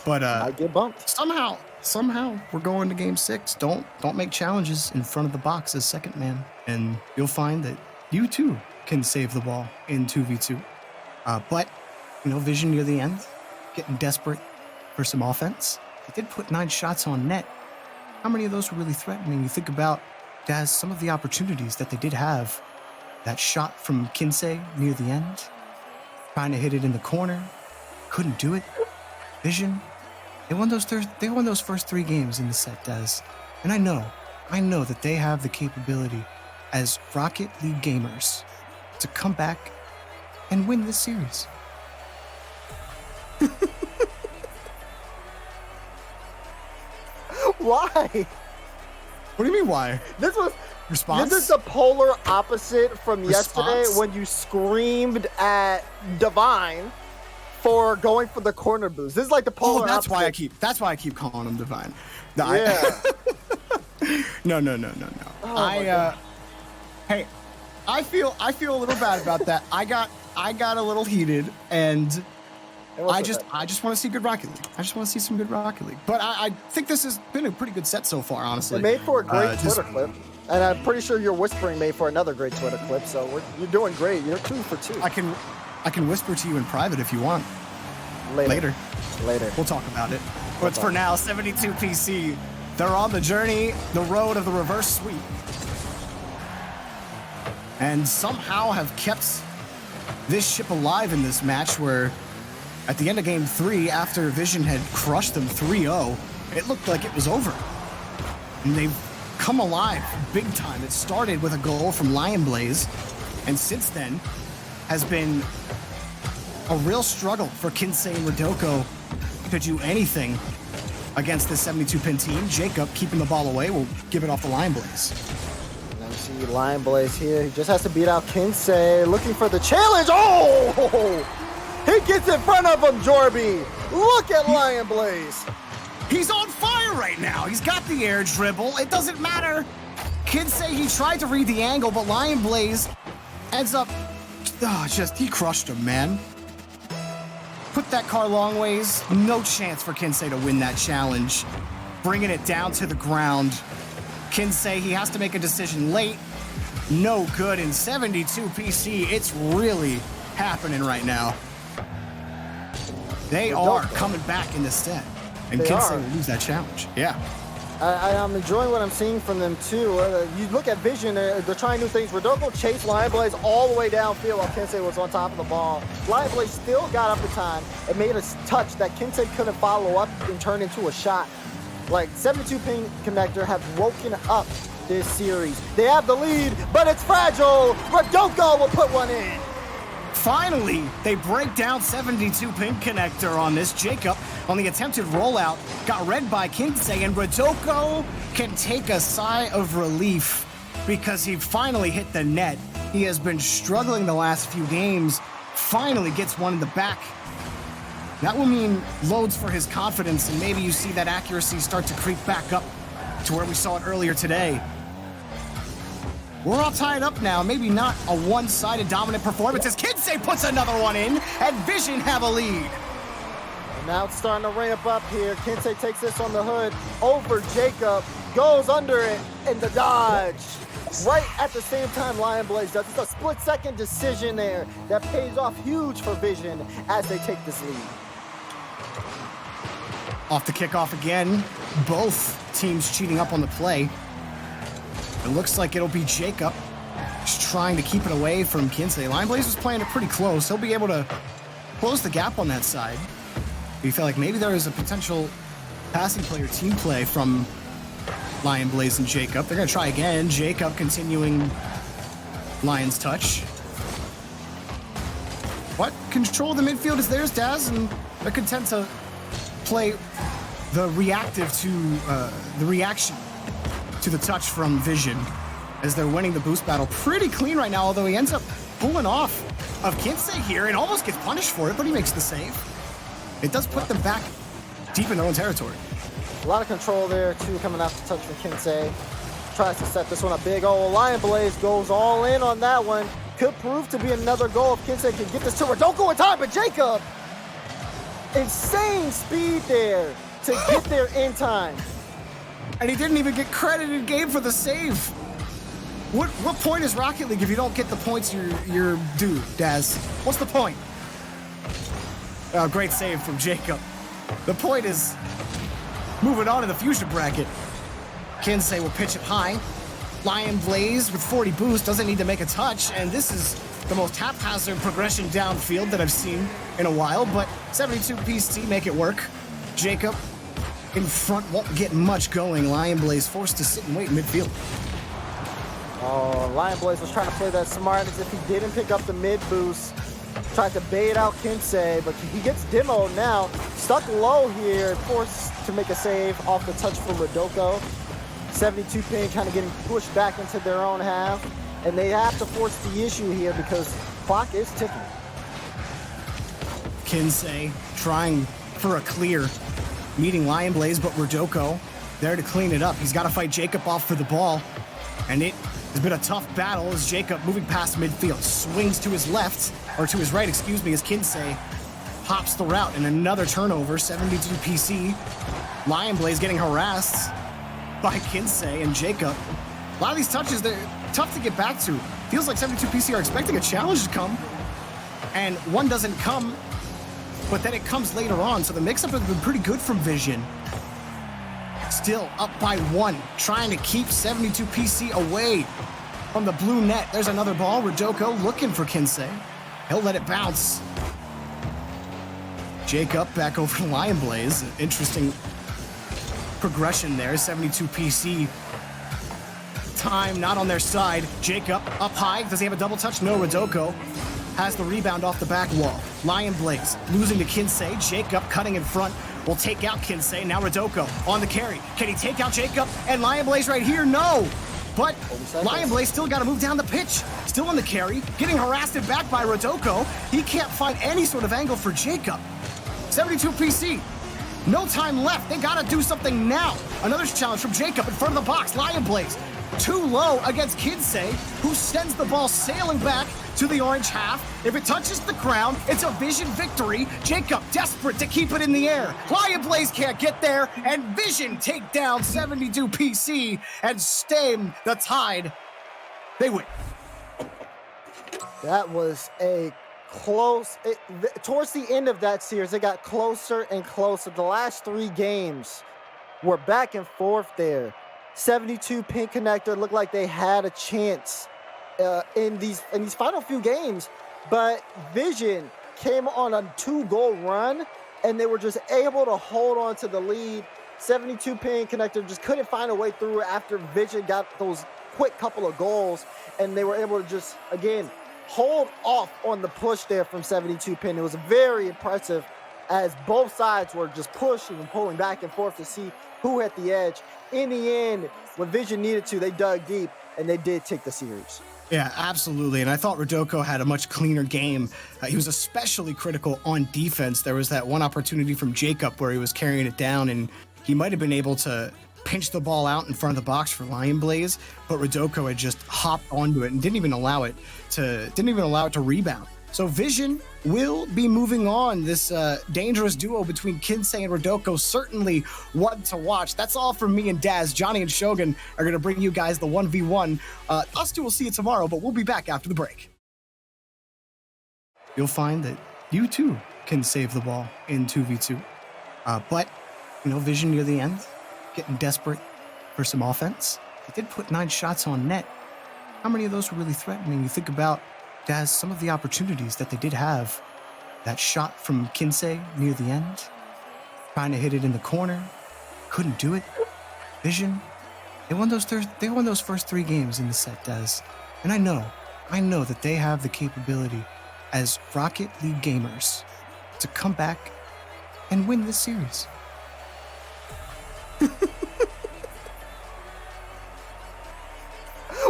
But Might get bumped. somehow we're going to game 6. Don't make challenges in front of the box as second man, and you'll find that you too can save the ball in 2v2. But Vision near the end, getting desperate for some offense. They did put 9 shots on net. How many of those were really threatening? You think about, Daz, some of the opportunities that they did have. That shot from Kinsey near the end, trying to hit it in the corner, couldn't do it. Vision, they won those first 3 games in the set, Daz. And I know that they have the capability as Rocket League gamers to come back and win this series. Why? What do you mean, why? This was Response? This is the polar opposite from yesterday Response? when you screamed at Divine for going for the corner boost. This is like the polar that's opposite. that's why I keep calling him Divine. No, Yeah. No. Oh Hey, I feel a little bad about that. I got a little heated, and I just want to see good Rocket League. I just want to see some good Rocket League. But I think this has been a pretty good set so far, honestly. It made for a great Twitter clip. And I'm pretty sure your whispering made for another great Twitter clip. So you're doing great. You're 2 for 2. I can whisper to you in private if you want. Later. We'll talk about it. But for now, 72 PC. They're on the journey, the road of the reverse sweep. And somehow have kept this ship alive in this match where at the end of game 3, after Vision had crushed them 3-0, it looked like it was over. And they've come alive big time. It started with a goal from Lion Blaze, and since then has been a real struggle for Kinsey and Rodoko to do anything against this 72-pin team. Jacob, keeping the ball away, will give it off to Lion Blaze. Now you see Lion Blaze here. He just has to beat out Kinsey, looking for the challenge. Oh! He gets in front of him, Jorby. Look at Lion Blaze. He's on fire right now. He's got the air dribble. It doesn't matter. Kinsey, he tried to read the angle, but Lion Blaze ends up... he crushed him, man. Put that car long ways. No chance for Kinsey to win that challenge. Bringing it down to the ground. Kinsey, he has to make a decision late. No good in 72 PC. It's really happening right now. They are coming back in this set. And Kinsey will lose that challenge. Yeah. I'm enjoying what I'm seeing from them, too. You look at Vision, they're trying new things. Rodoko chased Lion Blaze all the way downfield while Kinsey was on top of the ball. Lion Blaze still got up the time and made a touch that Kinsey couldn't follow up and turn into a shot. Like, 72-pin connector have woken up this series. They have the lead, but it's fragile. Rodoko will put one in. Finally, they break down 72-pin connector on this. Jacob, on the attempted rollout, got read by Kinsey, and Rodoko can take a sigh of relief because he finally hit the net. He has been struggling the last few games, finally gets one in the back. That will mean loads for his confidence, and maybe you see that accuracy start to creep back up to where we saw it earlier today. We're all tied up now. Maybe not a one-sided dominant performance as Kinsey puts another one in, and Vision have a lead. And now it's starting to ramp up here. Kinsey takes this on the hood over Jacob, goes under it, and the dodge. Right at the same time Lion Blaze does. It's a split-second decision there that pays off huge for Vision as they take this lead. Off the kickoff again. Both teams cheating up on the play. It looks like it'll be Jacob just trying to keep it away from Kinsey. Lion Blaze was playing it pretty close. He'll be able to close the gap on that side. We felt like maybe there is a potential passing play or team play from Lion Blaze and Jacob. They're going to try again. Jacob continuing Lion's touch. But control of the midfield is theirs, Daz, and they're content to play the reactive to the reaction to the touch from Vision as they're winning the boost battle pretty clean right now, although he ends up pulling off of Kinsey here and almost gets punished for it, but he makes the save. It does put them back deep in their own territory. A lot of control there, too, coming off the touch from Kinsey. Tries to set this one up big. Oh, Lion Blaze goes all in on that one. Could prove to be another goal if Kinsey can get this to her. Don't go in time, but Jacob! Insane speed there to get there in time. And he didn't even get credited game for the save. What point is Rocket League if you don't get the points you're due, Daz? What's the point? Oh, great save from Jacob. The point is moving on to the fusion bracket. Kinsey will pitch it high. Lion Blaze with 40 boost doesn't need to make a touch, and this is the most haphazard progression downfield that I've seen in a while, but 72 PC make it work. Jacob in front won't get much going. Lion Blaze forced to sit and wait in midfield. Oh, Lion Blaze was trying to play that smart as if he didn't pick up the mid boost. Tried to bait out Kinsey, but he gets demoed now. Stuck low here, forced to make a save off the touch from Rodoko. 72 ping kind of getting pushed back into their own half, and they have to force the issue here because clock is ticking. Kinsey trying for a clear, meeting Lion Blaze, but Rodoko there to clean it up. He's got to fight Jacob off for the ball, and it has been a tough battle as Jacob moving past midfield swings to his left, or to his right, excuse me, as Kinsey hops the route, and another turnover. 72 PC. Lion Blaze getting harassed by Kinsey and Jacob. A lot of these touches, they're tough to get back to. Feels like 72 PC are expecting a challenge to come, and one doesn't come, but then it comes later on, so the mix-up has been pretty good from Vision. Still up by one, trying to keep 72 PC away from the blue net. There's another ball. Rodoko looking for Kinsey. He'll let it bounce. Jacob back over to Lion Blaze. Interesting progression there. 72 PC. Time not on their side. Jacob up high. Does he have a double touch? No, Rodoko has the rebound off the back wall. Lion Blaze losing to Kinsey. Jacob cutting in front. Will take out Kinsey. Now Rodoko on the carry. Can he take out Jacob? And Lion Blaze right here? No. But Lion Blaze still got to move down the pitch. Still on the carry. Getting harassed and back by Rodoko. He can't find any sort of angle for Jacob. 72 PC. No time left. They got to do something now. Another challenge from Jacob in front of the box. Lion Blaze too low against Kinsey, who sends the ball sailing back to the orange half. If it touches the ground, it's a Vision victory. Jacob desperate to keep it in the air. Lion Blaze can't get there, and Vision take down 72 PC and stem the tide. They win. That was a close, towards the end of that series, it got closer and closer. The last three games were back and forth there. 72 pin connector looked like they had a chance in these final few games, but Vision came on a 2-goal run and they were just able to hold on to the lead. 72 pin connector just couldn't find a way through after Vision got those quick couple of goals, and they were able to just again hold off on the push there from 72 pin. It was very impressive as both sides were just pushing and pulling back and forth to see who had the edge. In the end, when Vision needed to, they dug deep, and they did take the series. Yeah, absolutely. And I thought Rodoko had a much cleaner game. He was especially critical on defense. There was that one opportunity from Jacob where he was carrying it down, and he might have been able to pinch the ball out in front of the box for Lion Blaze, but Rodoko had just hopped onto it and didn't even allow it to rebound. So Vision will be moving on. This dangerous duo between Kinsei and Rodoko, certainly one to watch. That's all from me and Daz. Johnny and Shogun are going to bring you guys the 1v1. Us two will see you tomorrow, but we'll be back after the break. You'll find that you too can save the ball in 2v2. But, Vision near the end, getting desperate for some offense. He did put 9 shots on net. How many of those were really threatening? You think about, Daz, some of the opportunities that they did have. That shot from Kinsei near the end, trying to hit it in the corner, couldn't do it. Vision, they won those first 3 games in the set, Daz. And I know that they have the capability as Rocket League gamers to come back and win this series.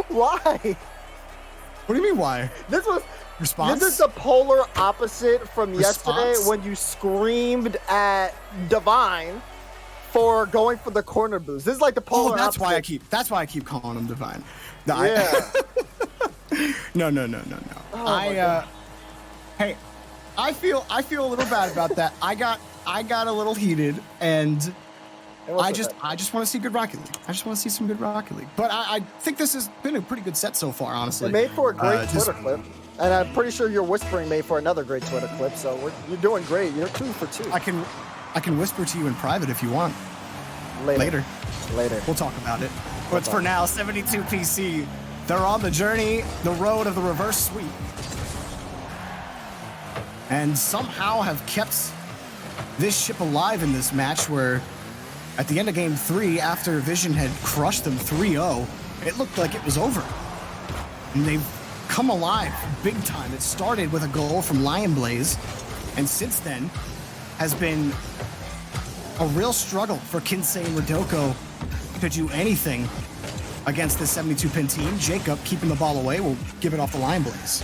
Why? What do you mean, why? This Response? is the polar opposite from yesterday Response? when you screamed at Divine for going for the corner boost. This is like the polar that's opposite. that's why I keep calling him Divine. No, Yeah. No. Oh Hey, I feel a little bad about that. I got a little heated, and I just want to see good Rocket League. I just want to see some good Rocket League. But I think this has been a pretty good set so far, honestly. It made for a great Twitter clip. And I'm pretty sure your whispering made for another great Twitter clip. So you're doing great. You're 2 for 2. I can whisper to you in private if you want. Later. We'll talk about it. But for now, 72 PC. They're on the journey, the road of the reverse sweep. And somehow have kept this ship alive in this match where at the end of game 3, after Vision had crushed them 3-0, it looked like it was over. And they've come alive big time. It started with a goal from Lion Blaze, and since then has been a real struggle for Kinsei and Rodoko to do anything against this 72-pin team. Jacob keeping the ball away will give it off to Lion Blaze.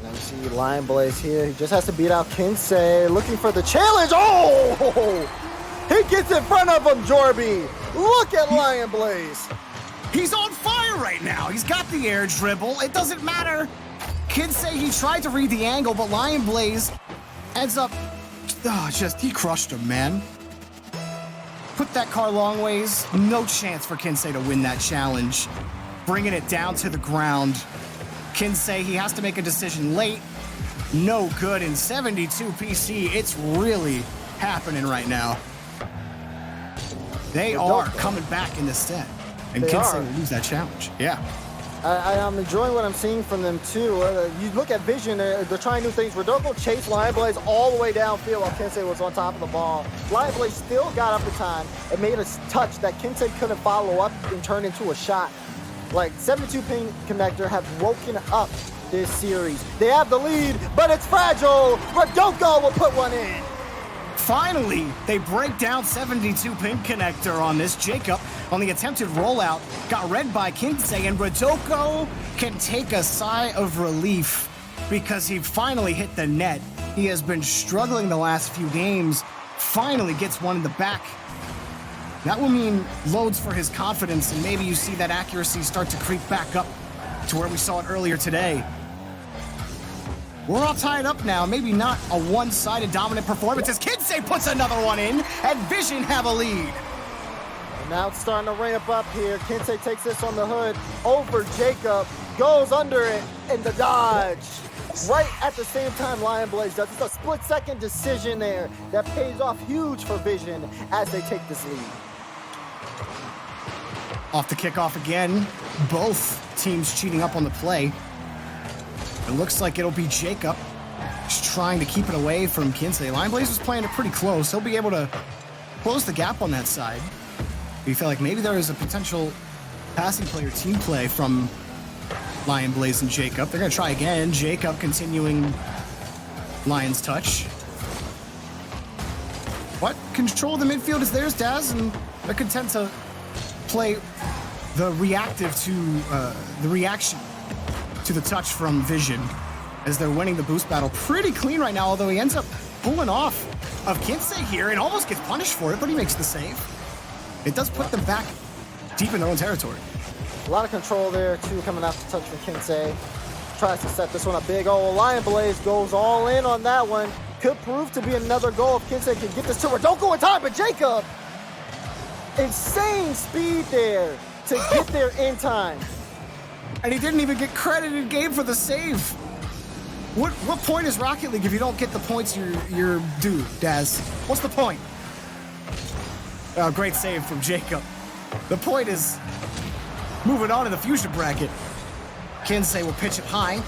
Now you see Lion Blaze here. He just has to beat out Kinsei, looking for the challenge. Oh! He gets in front of him, Jorby. Look at Lion Blaze. He's on fire right now. He's got the air dribble. It doesn't matter. Kinsei, he tried to read the angle, but Lion Blaze ends up... he crushed him, man. Put that car long ways. No chance for Kinsei to win that challenge. Bringing it down to the ground. Kinsei, he has to make a decision late. No good in 72 PC. It's really happening right now. They are coming back in this set. And Kinsei will lose that challenge. Yeah. I'm enjoying what I'm seeing from them, too. You look at Vision, they're trying new things. Rodoko chased Lion Blaze all the way downfield while Kinsei was on top of the ball. Lion Blaze still got up the time and made a touch that Kinsei couldn't follow up and turn into a shot. Like, 72-pin Connector have woken up this series. They have the lead, but it's fragile. Rodoko will put one in. Finally, they break down 72-pin Connector on this. Jacob, on the attempted rollout, got read by Kinsei, and Rodoko can take a sigh of relief because he finally hit the net. He has been struggling the last few games, finally gets one in the back. That will mean loads for his confidence, and maybe you see that accuracy start to creep back up to where we saw it earlier today. We're all tied up now. Maybe not a one-sided dominant performance as Kinsei puts another one in, and Vision have a lead. And now it's starting to ramp up here. Kinsei takes this on the hood over Jacob, goes under it, and the dodge. Right at the same time Lion Blaze does. It's a split-second decision there that pays off huge for Vision as they take this lead. Off the kickoff again. Both teams cheating up on the play. It looks like it'll be Jacob just trying to keep it away from Kinsei. Lion Blaze was playing it pretty close. He'll be able to close the gap on that side. We feel like maybe there is a potential passing play or team play from Lion Blaze and Jacob. They're going to try again. Jacob continuing Lion's touch. But control of the midfield is theirs, Daz, and they're content to play the reactive to the reaction to the touch from Vision as they're winning the boost battle pretty clean right now, although he ends up pulling off of Kinsey here and almost gets punished for it, but he makes the save. It does put them back deep in their own territory. A lot of control there, too, coming out the touch from Kinsey. Tries to set this one up big. Oh, Lion Blaze goes all in on that one. Could prove to be another goal if Kinsey can get this to her. Don't go in time, but Jacob! Insane speed there to get there in time. And he didn't even get credited game for the save. What point is Rocket League if you don't get the points you're due, Daz? What's the point? Oh, great save from Jacob. The point is moving on to the fusion bracket. Kinsey will pitch it high.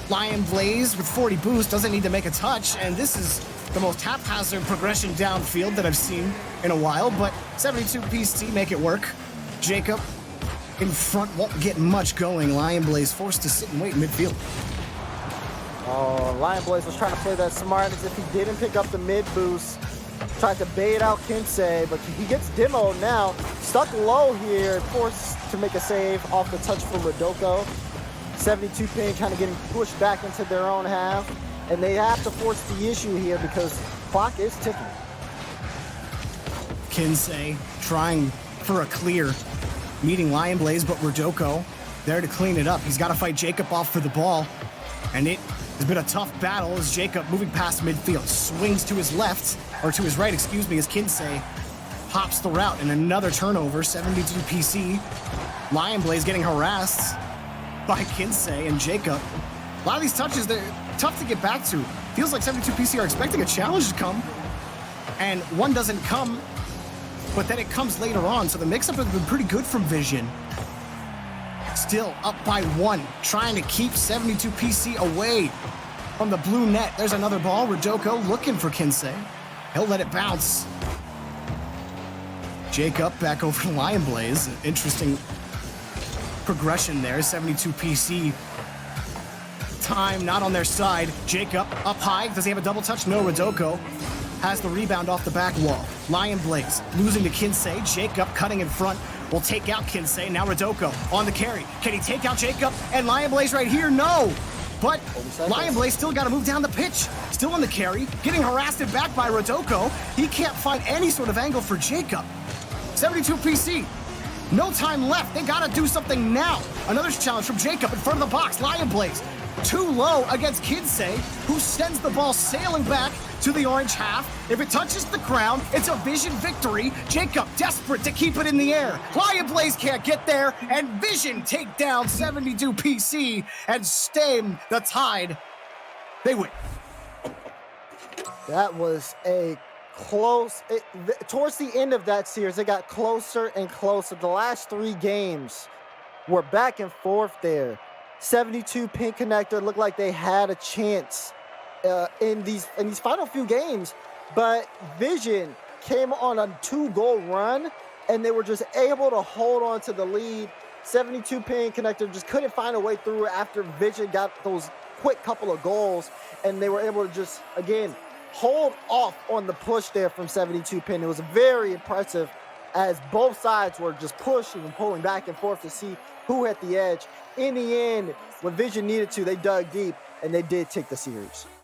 Lion Blaze with 40 boost doesn't need to make a touch, and this is the most haphazard progression downfield that I've seen in a while, but 72 PC make it work. Jacob in front won't get much going. Lion Blaze forced to sit and wait in midfield. Oh, Lion Blaze was trying to play that smart as if he didn't pick up the mid boost. Tried to bait out Kinsey, but he gets demoed now. Stuck low here, forced to make a save off the touch from Rodoko. 72 ping kind of getting pushed back into their own half. And they have to force the issue here because clock is ticking. Kinsey trying for a clear, meeting Lion Blaze, but Rodoko there to clean it up. He's got to fight Jacob off for the ball. And it has been a tough battle as Jacob, moving past midfield, swings to his left, or to his right, excuse me, as Kinsey hops the route. And another turnover, 72 PC. Lion Blaze getting harassed by Kinsey and Jacob. A lot of these touches, they're tough to get back to. Feels like 72 PC are expecting a challenge to come, and one doesn't come, but then it comes later on. So the mix-up has been pretty good from Vision. Still up by one, trying to keep 72 PC away from the blue net. There's another ball. Rodoko looking for Kinsey. He'll let it bounce. Jacob back over to Lion Blaze. Interesting progression there. 72 PC. Time not on their side. Jacob up high. Does he have a double touch? No. Rodoko has the rebound off the back wall. Lion Blaze losing to Kinsey. Jacob cutting in front. Will take out Kinsey. Now Rodoko on the carry. Can he take out Jacob? And Lion Blaze right here? No. But Lion Blaze still got to move down the pitch. Still on the carry. Getting harassed and back by Rodoko. He can't find any sort of angle for Jacob. 72 PC. No time left. They got to do something now. Another challenge from Jacob in front of the box. Lion Blaze too low against Kinsey, who sends the ball sailing back to the orange half. If it touches the ground, it's a Vision victory. Jacob desperate to keep it in the air. Lion Blaze can't get there, and Vision take down 72 PC and stem the tide. They win. That was a close, towards the end of that series, it got closer and closer. The last three games were back and forth there. 72 pin connector looked like they had a chance in these final few games, but Vision came on a 2-goal run and they were just able to hold on to the lead. 72 pin connector just couldn't find a way through after Vision got those quick couple of goals, and they were able to just again hold off on the push there from 72 pin. It was very impressive as both sides were just pushing and pulling back and forth to see who had the edge. In the end, when Vision needed to, they dug deep, and they did take the series.